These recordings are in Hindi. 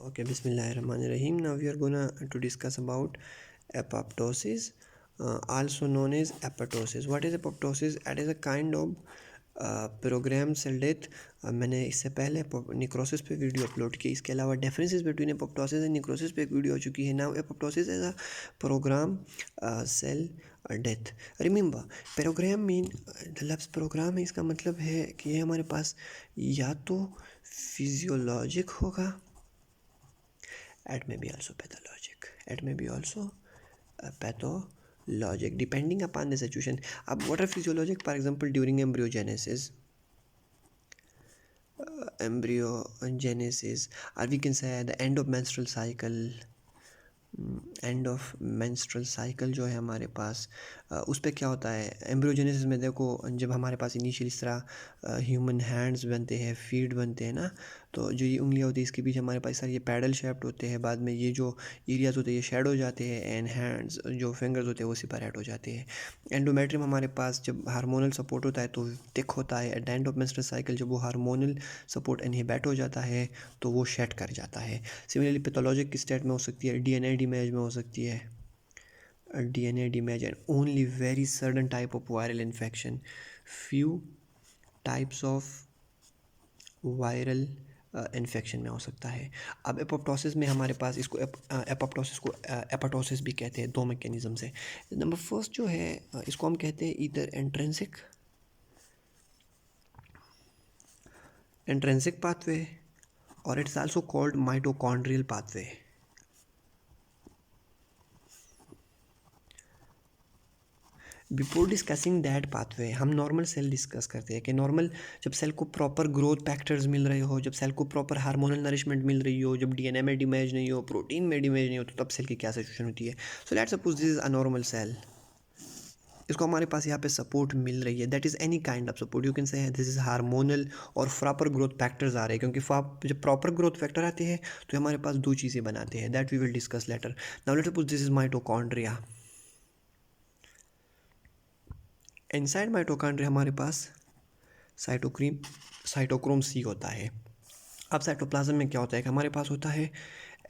Okay, Bismillahirrahmanirrahim. Now we are gonna to discuss about apoptosis, also known as apoptosis. What is apoptosis? It is a kind of program cell death. मैंने इससे पहले निक्रोसिस पे वीडियो अपलोड की. इसके अलावा differences between apoptosis and necrosis पे एक वीडियो हो चुकी है. Now apoptosis is a program cell death. Remember, program mean लफ्ज़ प्रोग्राम है, इसका मतलब है कि ये हमारे पास या तो फिजियोलॉजिक होगा, it may be also pathologic, it may be also pathologic depending upon the situation. What are physiologic? For example, during embryogenesis, or we can say at the end of menstrual cycle. End of menstrual cycle जो है हमारे पास, उस पर क्या होता है एम्ब्रियोजेनेसिस में. देखो, जब हमारे पास इनिशियल इस तरह ह्यूमन हैंड्स बनते हैं, फीट बनते हैं ना, तो जो ये उंगलियां होती है इसके बीच हमारे पास सारे ये पैडल शेप्ड होते हैं. बाद में ये जो एरियाज होते हैं ये शेड हो जाते हैं, एंड हैंड्स जो फिंगर्स होते हैं वो सेपरेट हो जाते हैं. एंडोमेट्रियम हमारे पास जब हार्मोनल सपोर्ट होता है तो थिक होता है. At the end of menstrual cycle जब वो हार्मोनल सपोर्ट इनहिबिट हो जाता है तो वो शेड कर जाता है. सिमिलरली पैथोलॉजिक स्टेट में हो सकती है, डीएनए डैमेज में हो सकती है, DNA damage and only very certain type of viral infection, few types of viral infection में हो सकता है. अब एपोप्टोसिस में हमारे पास इसको एपोप्टोसिस को एपोटोसिस भी कहते हैं, दो मैकेनिज्म से. नंबर फर्स्ट जो है इसको हम कहते हैं इधर इंट्रिंसिक पाथवे, और it's also called mitochondrial pathway. Before discussing that pathway हम नॉर्मल सेल डिस्कस करते हैं कि नॉर्मल जब सेल को प्रॉपर ग्रोथ फैक्टर्स मिल रहे हो, जब सेल को प्रॉपर हार्मोनल नरिशमेंट मिल रही हो, जब डीएनए में डैमेज नहीं हो, प्रोटीन में डैमेज नहीं हो, तो तब सेल की क्या सिचुएशन होती है. So let's suppose this is a normal cell. इसको हमारे पास यहाँ पे सपोर्ट मिल रही है, that is any kind of support. You can say this is hormonal और प्रॉपर ग्रोथ फैक्टर्स आ रहे हैं, क्योंकि जब प्रॉपर ग्रोथ फैक्टर आते हैं तो हमारे पास दो चीज़ें बनाते हैं. That we will discuss later. Now let's suppose this is mitochondria. Inside mitochondria हमारे पास साइटोक्रोम सी होता है. अब साइटोप्लाज्म में क्या होता है कि हमारे पास होता है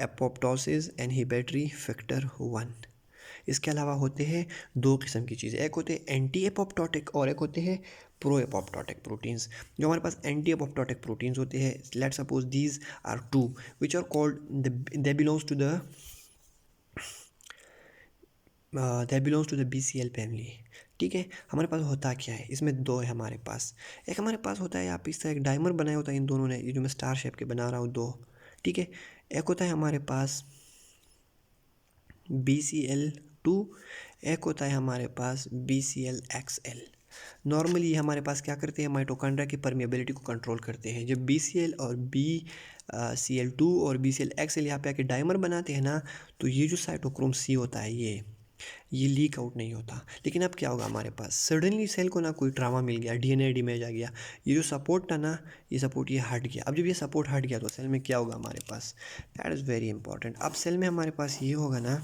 एपोप्टोसिस इनहिबिटरी फैक्टर 1. इसके अलावा होते हैं दो किस्म की चीज़ें, एक होते हैं एंटी एपोप्टोटिक और एक होते हैं प्रो एपोप्टोटिक प्रोटीन्स. जो हमारे पास एंटी एपोप्टोटिक प्रोटीन्स होते हैं, let's suppose these are two which are called they belongs to the BCL family. ठीक है, हमारे पास होता क्या है, इसमें दो है हमारे पास. एक हमारे पास होता है, आप इस तरह एक डायमर बनाया होता है इन दोनों ने, ये जो मैं स्टार शेप के बना रहा हूँ दो. ठीक है, एक होता है हमारे पास BCL2, एक होता है हमारे पास BCLXL. नॉर्मली हमारे पास क्या करते हैं, माइटोकॉन्ड्रिया की परमिएबिलिटी को कंट्रोल करते हैं. जब BCL और BCL2 और BCLXL यहाँ पे आके डायमर बनाते हैं ना, तो ये जो साइटोक्रोम C होता है ये लीक आउट नहीं होता. लेकिन अब क्या होगा, हमारे पास सडनली सेल को ना कोई ट्रामा मिल गया, डीएनए डैमेज आ गया, ये जो सपोर्ट था ना, ये सपोर्ट ये हट गया. अब जब ये सपोर्ट हट गया तो सेल में क्या होगा हमारे पास, दैट इज़ वेरी इंपॉर्टेंट. अब सेल में हमारे पास ये होगा ना,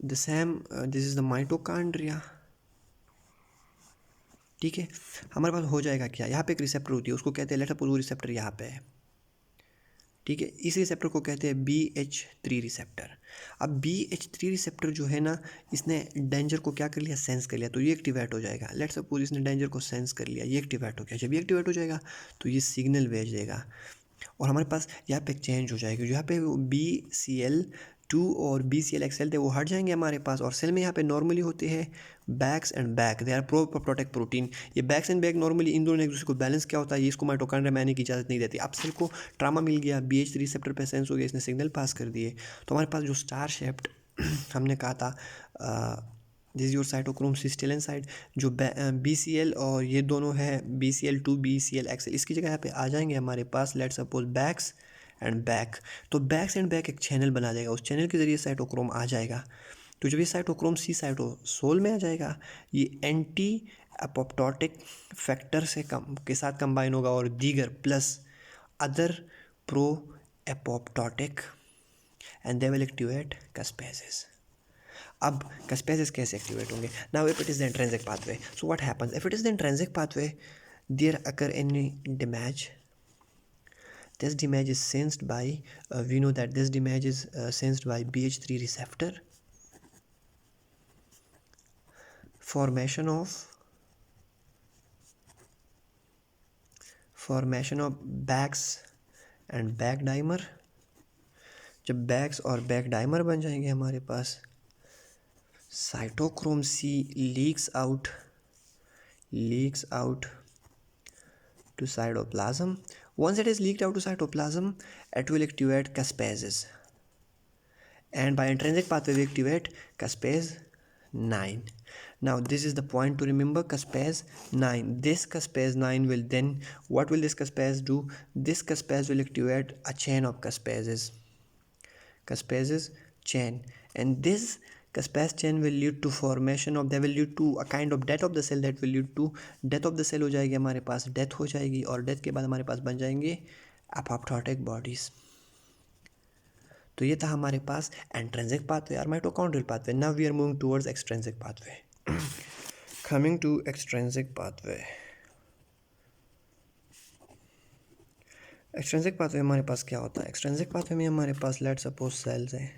the same, this is the mitochondria. ठीक है, हमारे पास हो जाएगा क्या, यहाँ पे एक रिसेप्टर होती है, उसको कहते हैं, लेट्स सपोज वो रिसेप्टर यहाँ पे है. ठीक है, इस रिसेप्टर को कहते हैं BH3 रिसेप्टर. अब BH3 रिसेप्टर जो है ना, इसने डेंजर को क्या कर लिया, सेंस कर लिया, तो ये एक्टिवेट हो जाएगा. लेट्स सपोज इसने डेंजर को सेंस कर लिया, ये एक्टिवेट हो गया. जब ये एक्टिवेट हो जाएगा तो ये सिग्नल भेज देगा, और हमारे पास यहाँ पे चेंज हो जाएगी. यहाँ पे BCL2 और BCLXL थे वो हट जाएंगे हमारे पास, और सेल में यहाँ पे नॉर्मली होते हैं Bax and Bak, they are प्रोप्रोटेक्ट प्रोटीन. ये बैक्स एंड बैक नॉर्मली इन दोनों एक दूसरे को बैलेंस क्या होता है, ये इसको माइटोकॉन्ड्रिया में आने की इजाज़त नहीं देती. अब सेल को ट्रामा मिल गया, BH3 रिसेप्टर पे सेंस हो गया, इसने सिग्नल पास कर दिए, तो हमारे पास जो स्टार शेप्ड हमने कहा था, this your cytochrome C still inside. जो BCL और ये दोनों है BCL2 BCLXL, इसकी जगह यहाँ पे आ जाएंगे हमारे पास, let's suppose Bax and Bak. तो बैक्स एंड बैक एक चैनल बना देगा, उस चैनल के ज़रिए साइटोक्रोम आ जाएगा. तो जब ये साइटोक्रोम C साइटोसोल में आ जाएगा, ये एंटी एपोप्टोटिक फैक्टर के साथ कंबाइन होगा, और दीगर plus other pro apoptotic, and they will activate caspases. अब कैस्पेसिस कैसे एक्टिवेट होंगे, now if it is the intrinsic pathway, so what happens if it is the intrinsic pathway, there occur any damage, This damage is sensed by, we know that this damage is sensed by BH3 receptor. Formation of Bax and Bak dimer. जब बैक्स और बैक डाइमर बन जाएंगे हमारे पास, cytochrome C leaks out to cytoplasm. Once it is leaked out to cytoplasm, it will activate caspases, and by intrinsic pathway we activate caspase 9. Now this is the point to remember, caspase 9. This caspase 9 will then, what will this caspase do? This caspase will activate a chain of caspases chain, and this caspase chain will lead to formation of, that will lead to a kind of death of the cell, that will lead to death of the cell. हो जाएगी हमारे पास, डेथ हो जाएगी, और डेथ के बाद हमारे पास बन जाएंगे एपोप्टोटिक बॉडीज. तो ये था हमारे पास एंट्रेंसिक पाथवे और mitochondrial pathway. Now we are moving towards extrinsic pathway. Coming to extrinsic pathway. Extrinsic pathway हमारे पास क्या होता है? एक्सट्रेंसिक पाथवे में हमारे पास लेट सपोज सेल्स हैं,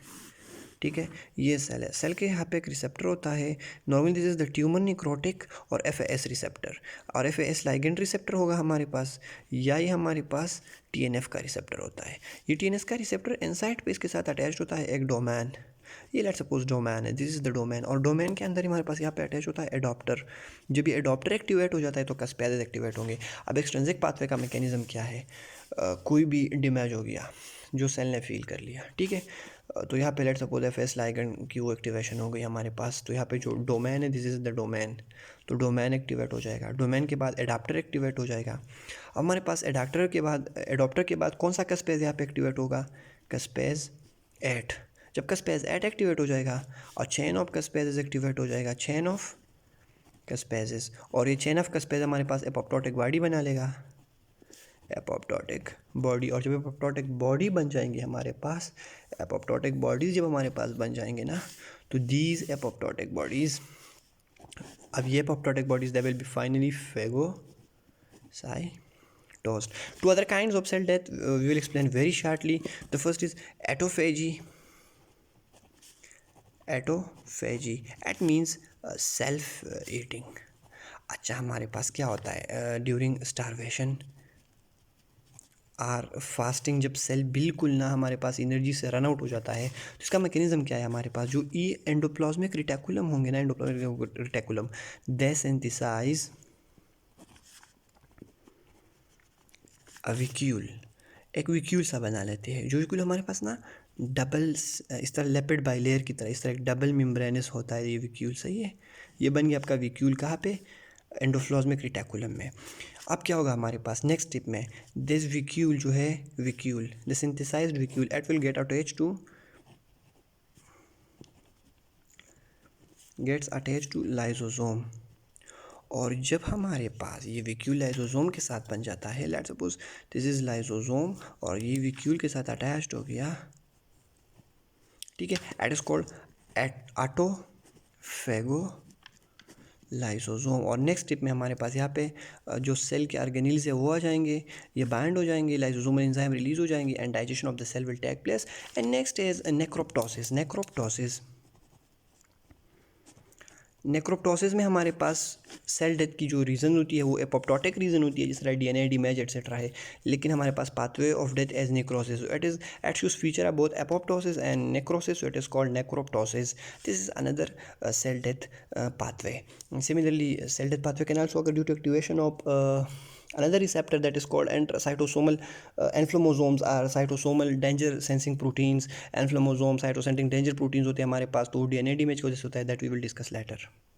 ठीक है, ये सेल है. सेल के यहाँ पे एक रिसेप्टर होता है. Normally this is the tumour necrotic और FAS रिसेप्टर, और FAS लाइगेंड रिसेप्टर होगा हमारे पास, या ये हमारे पास TNF का रिसेप्टर होता है. ये TNF का रिसेप्टर इनसाइड पे इसके साथ अटैच होता है एक डोमेन. ये लेट सपोज डोमेन है, दिस इज़ द डोमेन, और डोमेन के अंदर हमारे पास यहाँ पे अटैच होता है एडॉप्टर. जब ये एडॉप्टर एक्टिवेट हो जाता है तो कैस्पेजेस एक्टिवेट होंगे. अब एक्सट्रिंसिक पाथवे का मैकेनिज्म क्या है? कोई भी डैमेज हो गया जो सेल ने फील कर लिया, ठीक है, तो यहाँ पे लेट सपोज FAS लाइगेंड की वो एक्टिवेशन हो गई हमारे पास. तो यहाँ पे जो डोमेन है, दिस इज़ द डोमेन, तो डोमेन एक्टिवेट हो जाएगा. डोमेन के बाद एडाप्टर एक्टिवेट हो जाएगा. अब हमारे पास एडाप्टर के बाद कौन सा कैस्पेज यहाँ पे एक्टिवेट होगा? कैस्पेज 8. जब कैस्पेज 8 एक्टिवेट हो जाएगा और चेन ऑफ कैस्पेजेस एक्टिवेट हो जाएगा, चेन ऑफ कैस्पेजेस, और ये चेन ऑफ कैस्पेज हमारे पास एपोप्टोटिक बॉडी बना लेगा, एपोप्टोटिक बॉडी. और जब एपोप्टोटिक बॉडी बन जाएंगे हमारे पास, एपोप्टोटिक बॉडीज जब हमारे पास बन जाएंगे ना, तो दीज एपोप्टोटिक बॉडीज, अब ये apoptotic bodies they will be finally phagocytosed. Two other kinds of cell death we will explain very shortly. The first is autophagy. That means self eating. अच्छा, हमारे पास क्या होता है ड्यूरिंग स्टारवेशन और फास्टिंग, जब सेल बिल्कुल ना हमारे पास एनर्जी से रन आउट हो जाता है, तो इसका मैकेनिज्म क्या है? हमारे पास जो एंडोप्लाज्मिक रेटिकुलम होंगे ना, एंडोप्लाज्मिक रेटिकुलम, दे सिंथेसाइज अ विक्यूल, एक विक्यूल सा बना लेते हैं. जो विक्यूल हमारे पास ना डबल, इस तरह लेपिड बाइलेयर की तरह, इस तरह एक डबल मेम्ब्रेनस होता है ये विक्यूल. सही है, ये बन गया आपका विक्यूल. कहाँ पे? एंडोप्लाज्मिक रेटिकुलम में. अब क्या होगा हमारे पास नेक्स्ट स्टेप में? दिस विक्यूल जो है, vesicle, the synthesised vesicle, it will get attach to lysosome. और जब हमारे पास ये विक्यूल लाइसोसोम के साथ बन जाता है, let's suppose this is lysosome और ये विक्यूल के साथ अटैच्ड हो गया, ठीक है, इट इज कॉल्ड ऑटोफेगोलाइसोसोम. और नेक्स्ट स्टेप में हमारे पास यहाँ पे जो सेल के ऑर्गेनील्स है वो आ जाएंगे, ये बाइंड हो जाएंगे, लाइसोसोमल एंजाइम रिलीज हो जाएंगे, and digestion of the cell will take place. And next is necroptosis में हमारे पास सेल डेथ की जो रीज़न होती है वो एपोप्टोटिक रीज़न होती है, जिस तरह DNA डैमेज एटसेट्रा है. लेकिन हमारे पास pathway of death as necrosis, it shows feature of both apoptosis and necrosis, it is called necroptosis. This is another cell death pathway. Similarly, cell death pathway can also occur due to activation of another receptor that is called cytosomal inflammasomes or cytosomal danger sensing proteins. Inflammasomes cytosensing danger proteins होते हैं हमारे पास, तो DNA डैमेज की वजह से होता है, that we will discuss later.